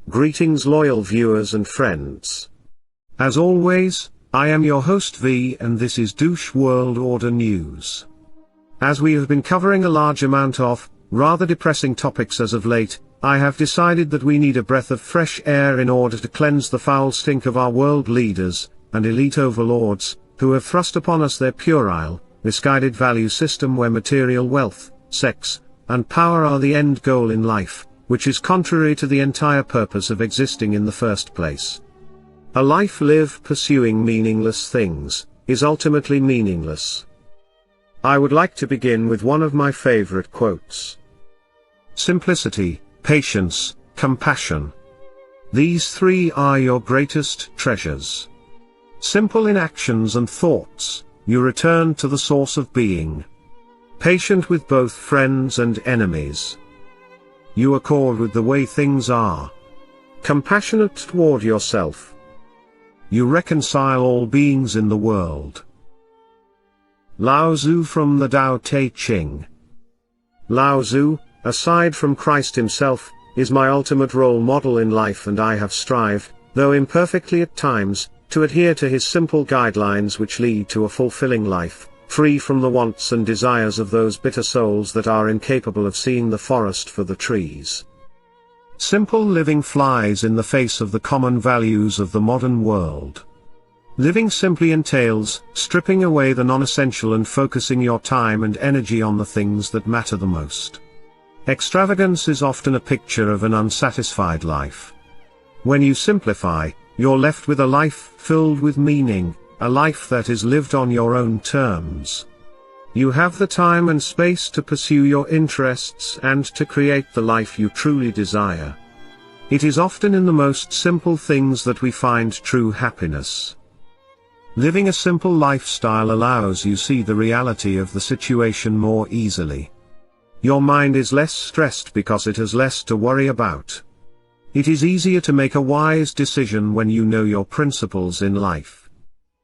Greetings loyal viewers and friends. As always, I am your host V and this is Douche World Order News. As we have been covering a large amount of, rather depressing topics as of late, I have decided that we need a breath of fresh air in order to cleanse the foul stink of our world leaders, and elite overlords, who have thrust upon us their puerile, misguided value system where material wealth, sex, and power are the end goal in life, which is contrary to the entire purpose of existing in the first place. A life lived pursuing meaningless things, is ultimately meaningless. I would like to begin with one of my favorite quotes. Simplicity, patience, compassion. These three are your greatest treasures. Simple in actions and thoughts, you return to the source of being. Patient with both friends and enemies. You accord with the way things are. Compassionate toward yourself. You reconcile all beings in the world. Lao Tzu from the Tao Te Ching. Lao Tzu, aside from Christ himself, is my ultimate role model in life, and I have strived, though imperfectly at times, to adhere to his simple guidelines which lead to a fulfilling life, free from the wants and desires of those bitter souls that are incapable of seeing the forest for the trees. Simple living flies in the face of the common values of the modern world. Living simply entails stripping away the non-essential and focusing your time and energy on the things that matter the most. Extravagance is often a picture of an unsatisfied life. When you simplify, you're left with a life filled with meaning, a life that is lived on your own terms. You have the time and space to pursue your interests and to create the life you truly desire. It is often in the most simple things that we find true happiness. Living a simple lifestyle allows you to see the reality of the situation more easily. Your mind is less stressed because it has less to worry about. It is easier to make a wise decision when you know your principles in life.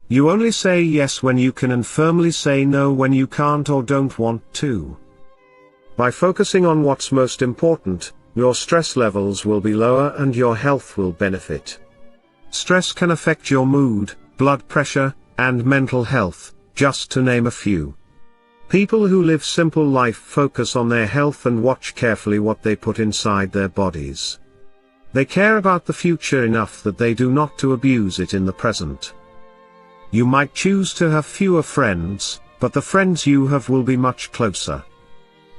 You only say yes when you can and firmly say no when you can't or don't want to. By focusing on what's most important, your stress levels will be lower and your health will benefit. Stress can affect your mood, blood pressure, and mental health, just to name a few. People who live simple life focus on their health and watch carefully what they put inside their bodies. They care about the future enough that they do not to abuse it in the present. You might choose to have fewer friends, but the friends you have will be much closer.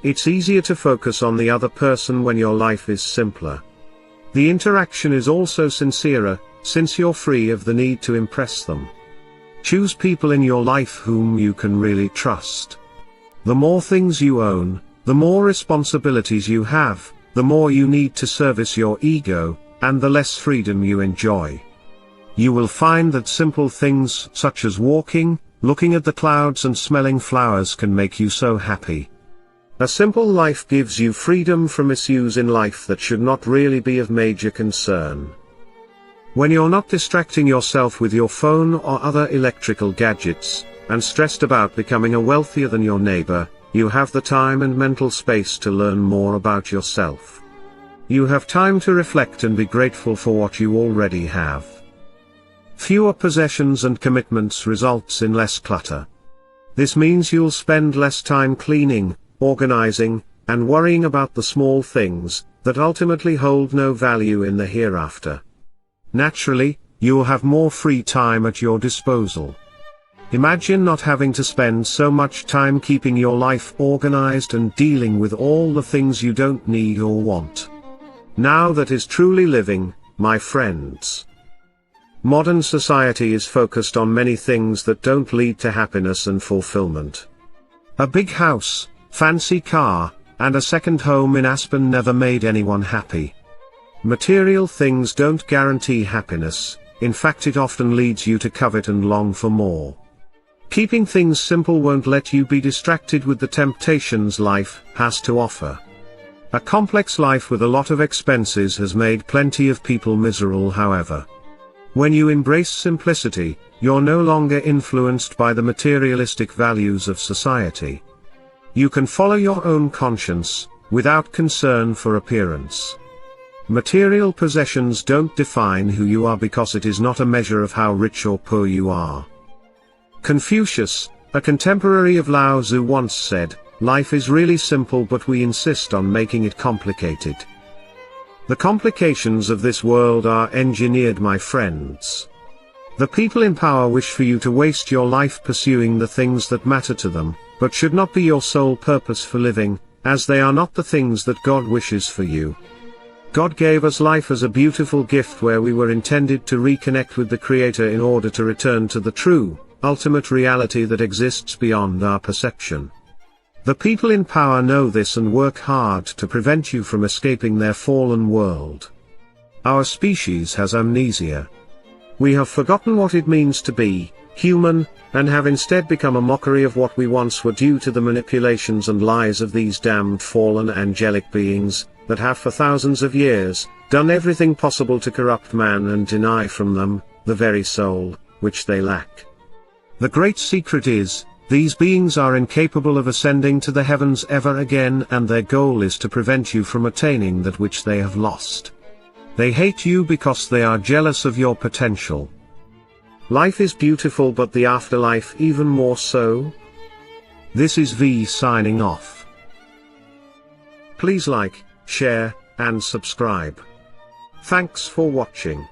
It's easier to focus on the other person when your life is simpler. The interaction is also sincerer, since you're free of the need to impress them. Choose people in your life whom you can really trust. The more things you own, the more responsibilities you have, the more you need to service your ego, and the less freedom you enjoy. You will find that simple things such as walking, looking at the clouds and smelling flowers can make you so happy. A simple life gives you freedom from issues in life that should not really be of major concern. When you're not distracting yourself with your phone or other electrical gadgets, and stressed about becoming a wealthier than your neighbor, you have the time and mental space to learn more about yourself. You have time to reflect and be grateful for what you already have. Fewer possessions and commitments results in less clutter. This means you'll spend less time cleaning, organizing, and worrying about the small things that ultimately hold no value in the hereafter. Naturally, you'll have more free time at your disposal. Imagine not having to spend so much time keeping your life organized and dealing with all the things you don't need or want. Now that is truly living, my friends. Modern society is focused on many things that don't lead to happiness and fulfillment. A big house, fancy car, and a second home in Aspen never made anyone happy. Material things don't guarantee happiness, in fact it often leads you to covet and long for more. Keeping things simple won't let you be distracted with the temptations life has to offer. A complex life with a lot of expenses has made plenty of people miserable, however. When you embrace simplicity, you're no longer influenced by the materialistic values of society. You can follow your own conscience, without concern for appearance. Material possessions don't define who you are because it is not a measure of how rich or poor you are. Confucius, a contemporary of Lao Tzu, once said, "Life is really simple, but we insist on making it complicated." The complications of this world are engineered, my friends. The people in power wish for you to waste your life pursuing the things that matter to them, but should not be your sole purpose for living, as they are not the things that God wishes for you. God gave us life as a beautiful gift where we were intended to reconnect with the Creator in order to return to the true, ultimate reality that exists beyond our perception. The people in power know this and work hard to prevent you from escaping their fallen world. Our species has amnesia. We have forgotten what it means to be human, and have instead become a mockery of what we once were due to the manipulations and lies of these damned fallen angelic beings, that have for thousands of years, done everything possible to corrupt man and deny from them, the very soul, which they lack. The great secret is, these beings are incapable of ascending to the heavens ever again, and their goal is to prevent you from attaining that which they have lost. They hate you because they are jealous of your potential. Life is beautiful, but the afterlife even more so. This is V signing off. Please like, share, and subscribe. Thanks for watching.